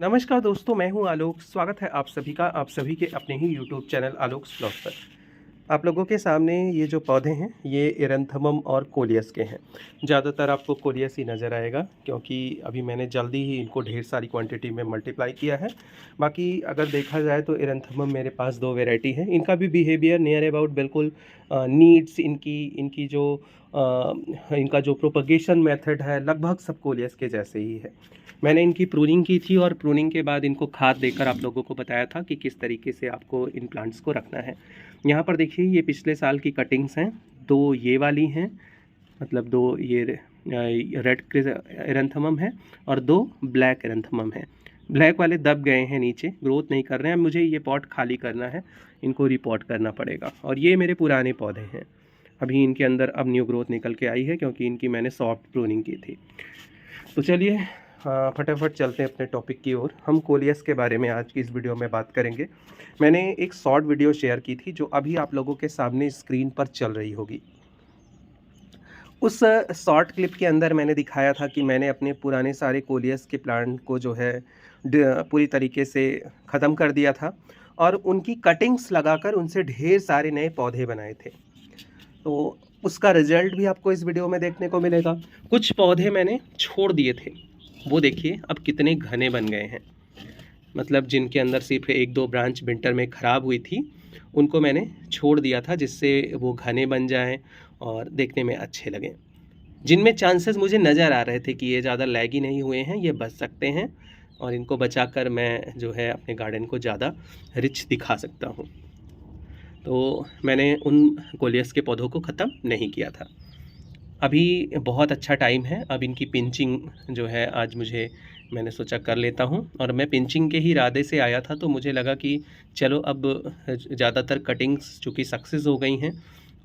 नमस्कार दोस्तों, मैं हूं आलोक। स्वागत है आप सभी का आप सभी के अपने ही यूट्यूब चैनल आलोक्स ब्लॉग पर। आप लोगों के सामने ये जो पौधे हैं ये एरंथमम और कोलियस के हैं। ज़्यादातर आपको कोलियस ही नज़र आएगा क्योंकि अभी मैंने जल्दी ही इनको ढेर सारी क्वांटिटी में मल्टीप्लाई किया है। बाकी अगर देखा जाए तो एरंथमम मेरे पास 2 वैरायटी है। इनका भी बिहेवियर नियर अबाउट बिल्कुल नीड्स इनकी इनकी जो इनका जो प्रोपगेशन मेथड है लगभग सब कोलियस के जैसे ही है। मैंने इनकी प्रूनिंग की थी और प्रूनिंग के बाद इनको खाद देकर आप लोगों को बताया था कि किस तरीके से आपको इन प्लांट्स को रखना है। यहाँ पर देखिए ये पिछले साल की कटिंग्स हैं। 2 ये वाली हैं, मतलब 2 ये रेड एरंथमम है और 2 ब्लैक एरंथमम है। ब्लैक वाले दब गए हैं, नीचे ग्रोथ नहीं कर रहे हैं। मुझे ये पॉट खाली करना है, इनको रिपॉट करना पड़ेगा। और ये मेरे पुराने पौधे हैं, अभी इनके अंदर अब न्यू ग्रोथ निकल के आई है क्योंकि इनकी मैंने सॉफ्ट प्रूनिंग की थी। तो चलिए फटाफट चलते हैं अपने टॉपिक की ओर। हम कोलियस के बारे में आज की इस वीडियो में बात करेंगे। मैंने एक शॉर्ट वीडियो शेयर की थी जो अभी आप लोगों के सामने स्क्रीन पर चल रही होगी। उस शॉर्ट क्लिप के अंदर मैंने दिखाया था कि मैंने अपने पुराने सारे कोलियस के प्लांट को जो है पूरी तरीके से ख़त्म कर दिया था और उनकी कटिंग्स लगाकर उनसे ढेर सारे नए पौधे बनाए थे। तो उसका रिजल्ट भी आपको इस वीडियो में देखने को मिलेगा। कुछ पौधे मैंने छोड़ दिए थे, वो देखिए अब कितने घने बन गए हैं। मतलब जिनके अंदर सिर्फ 1-2 ब्रांच विंटर में ख़राब हुई थी उनको मैंने छोड़ दिया था जिससे वो घने बन जाएं और देखने में अच्छे लगें। जिनमें चांसेस मुझे नज़र आ रहे थे कि ये ज़्यादा लैगी नहीं हुए हैं, ये बच सकते हैं और इनको बचाकर मैं जो है अपने गार्डन को ज़्यादा रिच दिखा सकता हूँ। तो मैंने उन कोलियस के पौधों को ख़त्म नहीं किया था। अभी बहुत अच्छा टाइम है। अब इनकी पिंचिंग जो है आज मैंने सोचा कर लेता हूँ और मैं पिंचिंग के ही इरादे से आया था। तो मुझे लगा कि चलो अब ज़्यादातर कटिंग्स चूँकि सक्सेस हो गई हैं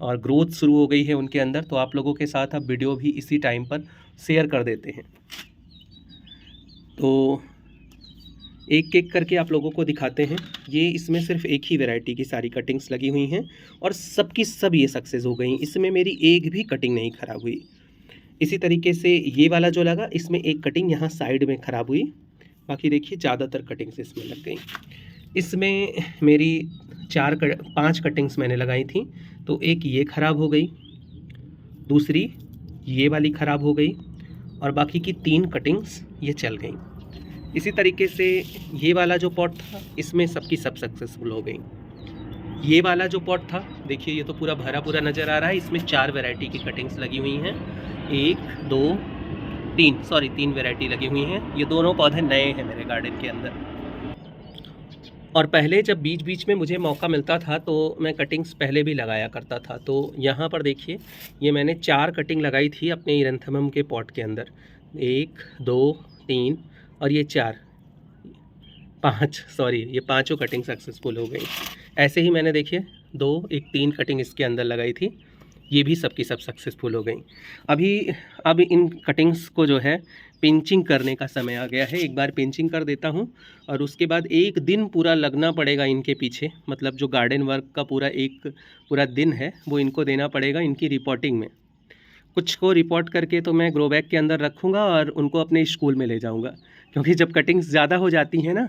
और ग्रोथ शुरू हो गई है उनके अंदर, तो आप लोगों के साथ अब वीडियो भी इसी टाइम पर शेयर कर देते हैं। तो एक एक करके आप लोगों को दिखाते हैं। ये इसमें सिर्फ एक ही वैरायटी की सारी कटिंग्स लगी हुई हैं और सबकी सब ये सक्सेस हो गई। इसमें मेरी एक भी कटिंग नहीं ख़राब हुई। इसी तरीके से ये वाला जो लगा इसमें एक कटिंग यहाँ साइड में ख़राब हुई, बाकी देखिए ज़्यादातर कटिंग्स इसमें लग गई। इसमें मेरी 5 कटिंग्स मैंने लगाई थी, तो एक ये ख़राब हो गई, दूसरी ये वाली ख़राब हो गई और बाकी की 3 कटिंग्स ये चल गई। इसी तरीके से ये वाला जो पॉट था इसमें सबकी सब सक्सेसफुल हो गई। ये वाला जो पॉट था देखिए ये तो पूरा भरा पूरा नज़र आ रहा है। इसमें 4 वैरायटी की कटिंग्स लगी हुई हैं, 3 वैरायटी लगी हुई हैं। ये दोनों पौधे नए हैं मेरे गार्डन के अंदर। और पहले जब बीच बीच में मुझे मौका मिलता था तो मैं कटिंग्स पहले भी लगाया करता था। तो यहाँ पर देखिए ये मैंने 4 कटिंग लगाई थी अपने एरंथमम के पॉट के अंदर, 1 2 3 और ये ये पाँचों कटिंग सक्सेसफुल हो गई। ऐसे ही मैंने देखिए 3 कटिंग इसके अंदर लगाई थी, ये भी सबकी सब सक्सेसफुल हो गई। अब इन कटिंग्स को जो है पिंचिंग करने का समय आ गया है। एक बार पिंचिंग कर देता हूँ और उसके बाद एक दिन पूरा लगना पड़ेगा इनके पीछे। मतलब जो गार्डन वर्क का पूरा दिन है वो इनको देना पड़ेगा इनकी रिपोर्टिंग में। कुछ को रिपोर्ट करके तो मैं ग्रो बैग के अंदर रखूँगा और उनको अपने स्कूल में ले जाऊँगा, क्योंकि जब कटिंग्स ज़्यादा हो जाती हैं ना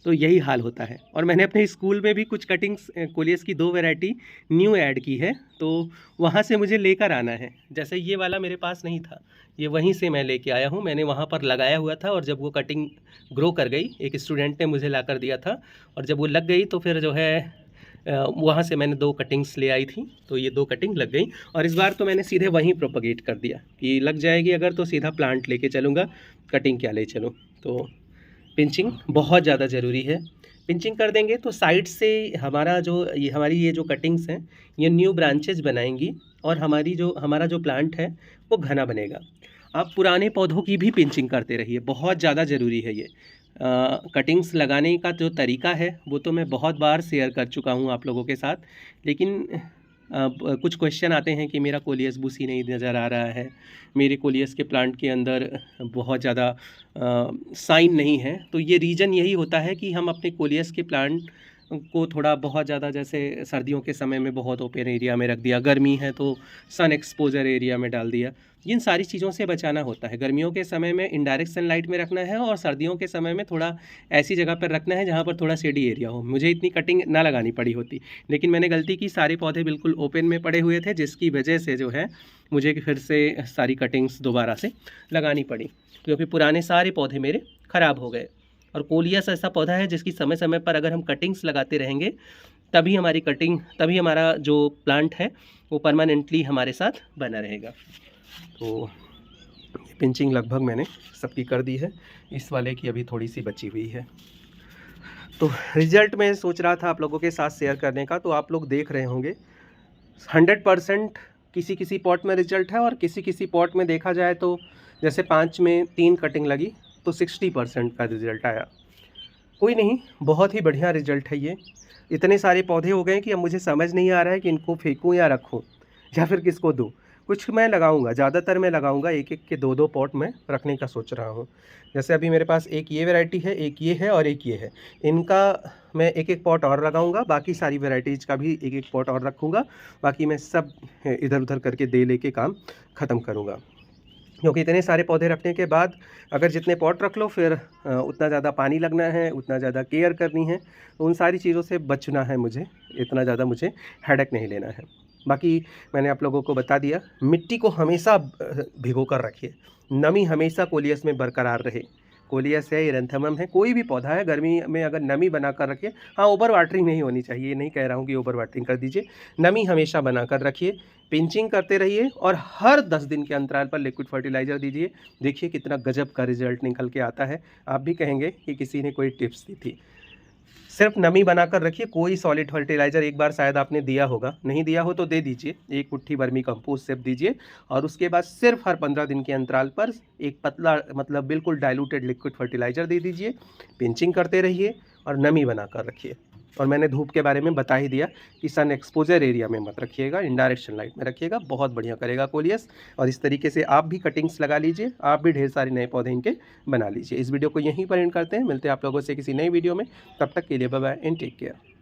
तो यही हाल होता है। और मैंने अपने स्कूल में भी कुछ कटिंग्स कोलियस की 2 वैरायटी न्यू ऐड की है, तो वहाँ से मुझे लेकर आना है। जैसे ये वाला मेरे पास नहीं था, ये वहीं से मैं लेके आया हूँ। मैंने वहाँ पर लगाया हुआ था और जब वो कटिंग ग्रो कर गई, एक स्टूडेंट ने मुझे ला कर दिया था और जब वो लग गई तो फिर जो है वहाँ से मैंने 2 कटिंग्स ले आई थी, तो ये 2 कटिंग लग गई। और इस बार तो मैंने सीधे वहीं प्रोपगेट कर दिया कि लग जाएगी अगर तो सीधा प्लांट लेके चलूँगा, कटिंग क्या ले चलूँ। तो पिंचिंग बहुत ज़्यादा ज़रूरी है। पिंचिंग कर देंगे तो साइड से हमारी ये जो कटिंग्स हैं ये न्यू ब्रांचेज बनाएंगी और हमारा जो प्लांट है वो घना बनेगा। आप पुराने पौधों की भी पिंचिंग करते रहिए, बहुत ज़्यादा ज़रूरी है ये। कटिंग्स लगाने का जो तरीका है वो तो मैं बहुत बार शेयर कर चुका हूँ आप लोगों के साथ, लेकिन कुछ क्वेश्चन आते हैं कि मेरा कोलियस बुशी नहीं नज़र आ रहा है, मेरे कोलियस के प्लांट के अंदर बहुत ज़्यादा साइन नहीं है। तो ये रीज़न यही होता है कि हम अपने कोलियस के प्लांट को थोड़ा बहुत ज़्यादा, जैसे सर्दियों के समय में बहुत ओपन एरिया में रख दिया, गर्मी है तो सन एक्सपोजर एरिया में डाल दिया। इन सारी चीज़ों से बचाना होता है। गर्मियों के समय में इनडायरेक्ट सनलाइट में रखना है और सर्दियों के समय में थोड़ा ऐसी जगह पर रखना है जहाँ पर थोड़ा शेडी एरिया हो। मुझे इतनी कटिंग ना लगानी पड़ी होती, लेकिन मैंने गलती की, सारे पौधे बिल्कुल ओपन में पड़े हुए थे, जिसकी वजह से जो है मुझे फिर से सारी कटिंग्स दोबारा से लगानी पड़ी, क्योंकि पुराने सारे पौधे मेरे ख़राब हो गए। और कोलियस ऐसा पौधा है जिसकी समय समय पर अगर हम कटिंग्स लगाते रहेंगे तभी हमारा जो प्लांट है वो परमानेंटली हमारे साथ बना रहेगा। तो पिंचिंग लगभग मैंने सबकी कर दी है, इस वाले की अभी थोड़ी सी बची हुई है। तो रिज़ल्ट मैं सोच रहा था आप लोगों के साथ शेयर करने का, तो आप लोग देख रहे होंगे 100% किसी किसी पॉट में रिजल्ट है, और किसी किसी पॉट में देखा जाए तो जैसे 5 में 3 कटिंग लगी तो 60% का रिज़ल्ट आया। कोई नहीं, बहुत ही बढ़िया रिज़ल्ट है ये। इतने सारे पौधे हो गए कि अब मुझे समझ नहीं आ रहा है कि इनको फेंकूँ या रखूँ या फिर किसको दूँ। कुछ मैं लगाऊंगा, ज़्यादातर मैं लगाऊंगा, एक एक के दो दो पॉट में रखने का सोच रहा हूँ। जैसे अभी मेरे पास एक ये वैरायटी है, एक ये है और एक ये है। इनका मैं एक एक पॉट और लगाऊंगा, बाकी सारी वैरायटीज़ का भी एक एक पॉट और रखूँगा। बाकी मैं सब इधर उधर करके दे लेके काम ख़त्म करूँगा, क्योंकि इतने सारे पौधे रखने के बाद अगर जितने पॉट रख लो फिर उतना ज़्यादा पानी लगना है, उतना ज़्यादा केयर करनी है, तो उन सारी चीज़ों से बचना है मुझे, इतना ज़्यादा मुझे हेडेक नहीं लेना है। बाकी मैंने आप लोगों को बता दिया, मिट्टी को हमेशा भिगो कर रखिए, नमी हमेशा कोलियस में बरकरार रहे। कोलियस है, एरेंथमम है, कोई भी पौधा है, गर्मी में अगर नमी बना कर रखिए। हाँ, ओवर वाटरिंग नहीं होनी चाहिए, ये नहीं कह रहा हूँ कि ओवर वाटरिंग कर दीजिए, नमी हमेशा बना कर रखिए, पिंचिंग करते रहिए और हर 10 दिन के अंतराल पर लिक्विड फर्टिलाइज़र दीजिए। देखिए कितना गजब का रिजल्ट निकल के आता है, आप भी कहेंगे कि किसी ने कोई टिप्स दी थी। सिर्फ नमी बनाकर रखिए, कोई सॉलिड फर्टिलाइज़र एक बार शायद आपने दिया होगा, नहीं दिया हो तो दे दीजिए, एक मुट्ठी वर्मी कंपोस्ट सिर्फ दीजिए, और उसके बाद सिर्फ हर 15 दिन के अंतराल पर एक पतला, मतलब बिल्कुल डाइल्यूटेड लिक्विड फर्टिलाइज़र दे दीजिए। पिंचिंग करते रहिए और नमी बनाकर रखिए। और मैंने धूप के बारे में बता ही दिया कि सन एक्सपोजर एरिया में मत रखिएगा, इनडायरेक्ट सनलाइट में रखिएगा, बहुत बढ़िया करेगा कोलियस। और इस तरीके से आप भी कटिंग्स लगा लीजिए, आप भी ढेर सारे नए पौधे इनके बना लीजिए। इस वीडियो को यहीं पर एंड करते हैं, मिलते हैं आप लोगों से किसी नई वीडियो में, तब तक के लिए bye bye and take care.